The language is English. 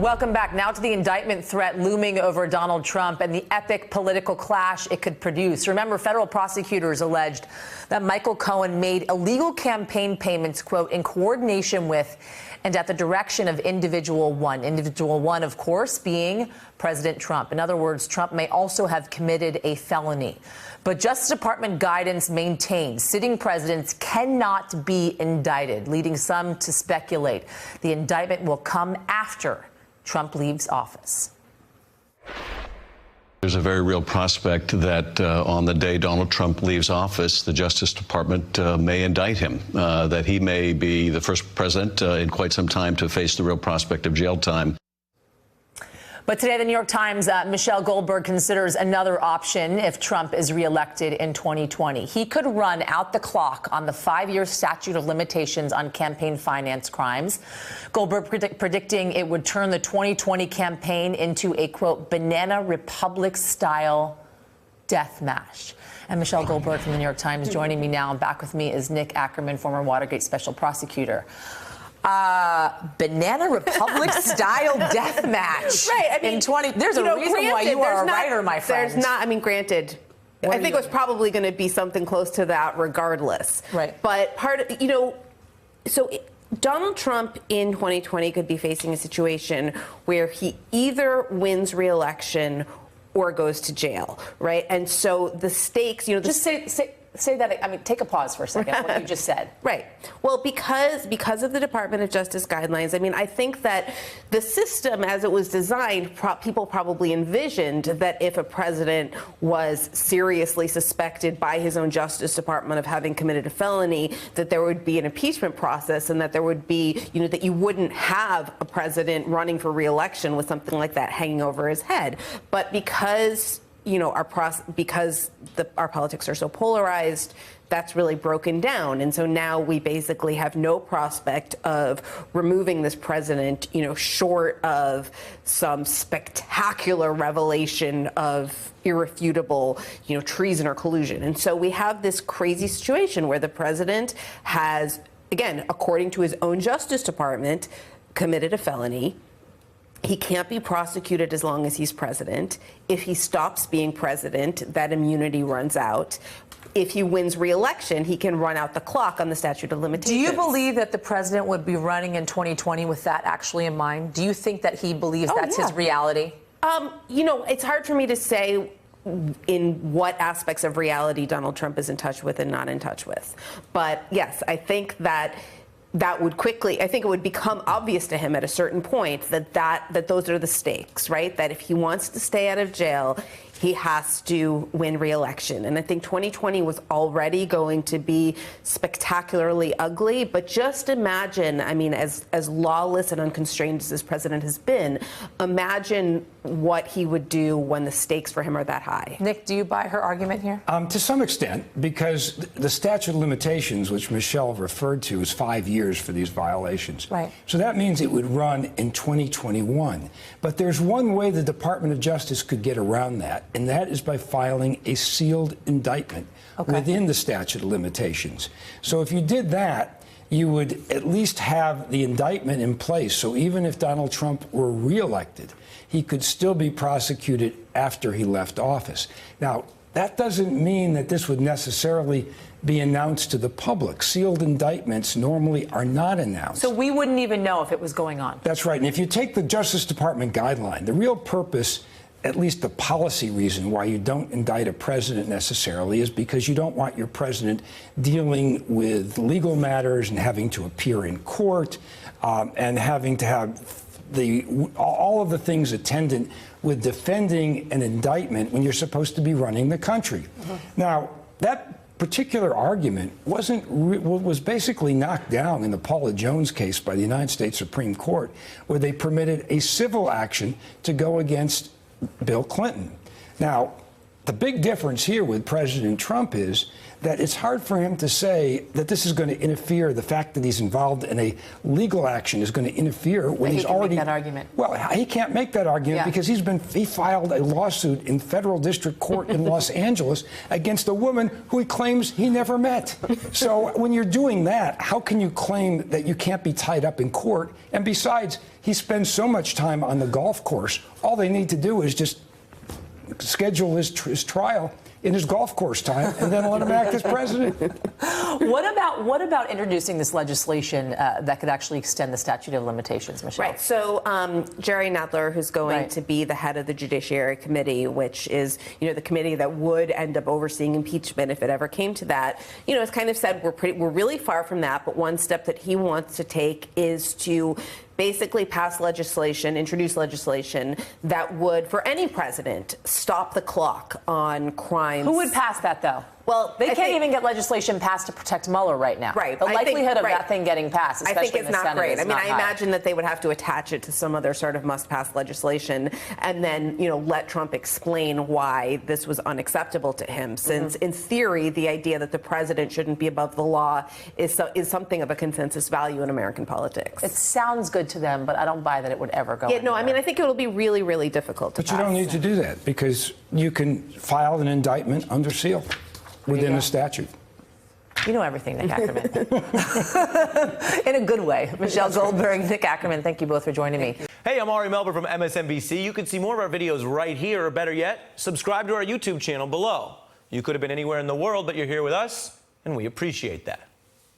Welcome back. Now to the indictment threat looming over Donald Trump and the epic political clash it could produce. Remember, federal prosecutors alleged that Michael Cohen made illegal campaign payments, quote, in coordination with and at the direction of individual one. Individual one, of course, being President Trump. In other words, Trump may also have committed a felony. But Justice Department guidance maintains sitting presidents cannot be indicted, leading some to speculate the indictment will come after Trump leaves office. There's a very real prospect that on the day Donald Trump leaves office, the Justice Department may indict him, that he may be the first president in quite some time to face the real prospect of jail time. But today, the New York Times, Michelle Goldberg considers another option if Trump is reelected in 2020. He could run out the clock on the 5-year statute of limitations on campaign finance crimes. Goldberg predicting it would turn the 2020 campaign into a, quote, banana republic-style death match. And Michelle Goldberg from the New York Times joining me now. And back with me is Nick Ackerman, former Watergate special prosecutor. Banana Republic style death match. Right. I mean, in 20. There's a reason granted, why you are a writer, my friend. There's not. I mean, granted, I think it was probably going to be something close to that, regardless. Right. But Donald Trump in 2020 could be facing a situation where he either wins re-election or goes to jail. Right. And so the stakes, just say that. I mean, take a pause for a second. What you just said. Right. Well, because of the Department of Justice guidelines, I mean, I think that the system as it was designed, people probably envisioned that if a president was seriously suspected by his own Justice Department of having committed a felony, that there would be an impeachment process and that there would be, that you wouldn't have a president running for re-election with something like that hanging over his head. But because our politics are so polarized, that's really broken down. And so now we basically have no prospect of removing this president, short of some spectacular revelation of irrefutable, treason or collusion. And so we have this crazy situation where the president has, again, according to his own Justice Department, committed a felony. He can't be prosecuted as long as he's president. If he stops being president, that immunity runs out. If he wins re-election, he can run out the clock on the statute of limitations. Do you believe that the president would be running in 2020 with that actually in mind? Do you think that he believes that's his reality? It's hard for me to say in what aspects of reality Donald Trump is in touch with and not in touch with. But yes, I think that it would become obvious to him at a certain point that those are the stakes, right? That if he wants to stay out of jail, he has to win re-election. And I think 2020 was already going to be spectacularly ugly. But just imagine, I mean, as lawless and unconstrained as this president has been, imagine what he would do when the stakes for him are that high. Nick, do you buy her argument here? To some extent, because the statute of limitations, which Michelle referred to, is 5 years for these violations. Right. So that means it would run in 2021. But there's one way the Department of Justice could get around that, and that is by filing a sealed indictment within the statute of limitations. So if you did that, you would at least have the indictment in place. So even if Donald Trump were reelected, he could still be prosecuted after he left office. Now, that doesn't mean that this would necessarily be announced to the public. Sealed indictments normally are not announced. So we wouldn't even know if it was going on. That's right. And if you take the Justice Department guideline, the real purpose, at least the policy reason why you don't indict a president necessarily, is because you don't want your president dealing with legal matters and having to appear in court and having to have all of the things attendant with defending an indictment when you're supposed to be running the country. Now, that particular argument was basically knocked down in the Paula Jones case by the United States Supreme Court, where they permitted a civil action to go against Bill Clinton. Now, The big difference here with President Trump is that it's hard for him to say that this is going to interfere. The fact that he's involved in a legal action is going to interfere when he's already. Make that argument. Well, he can't make that argument because he filed a lawsuit in federal district court in Los Angeles against a woman who he claims he never met. So when you're doing that, how can you claim that you can't be tied up in court? And besides, he spends so much time on the golf course. All they need to do is just schedule his trial in his golf course time and then let him act as president. What about introducing this legislation that could actually extend the statute of limitations, Michelle? Right. So Jerry Nadler, who's going to be the head of the Judiciary Committee, which is, the committee that would end up overseeing impeachment if it ever came to that, has kind of said we're really far from that. But one step that he wants to take is to basically introduce legislation that would, for any president, stop the clock on crimes. Who would pass that, though? Well, they can't even get legislation passed to protect Mueller right now. Right. The likelihood of that thing getting passed, especially in the Senate, I think it's not great. is I mean, not I high. imagine that they would have to attach it to some other sort of must-pass legislation and then, let Trump explain why this was unacceptable to him. Since, in theory, the idea that the president shouldn't be above the law is something of a consensus value in American politics. It sounds good to them, but I don't buy that it would ever go anywhere. I mean, I think it will be really, really difficult to pass. But you don't need to do that because you can file an indictment under seal within a statute. You know everything, Nick Ackerman. In a good way. Michelle Goldberg, Nick Ackerman, thank you both for joining me. Hey, I'm Ari Melber from MSNBC. You can see more of our videos right here, or better yet, subscribe to our YouTube channel below. You could have been anywhere in the world, but you're here with us, and we appreciate that.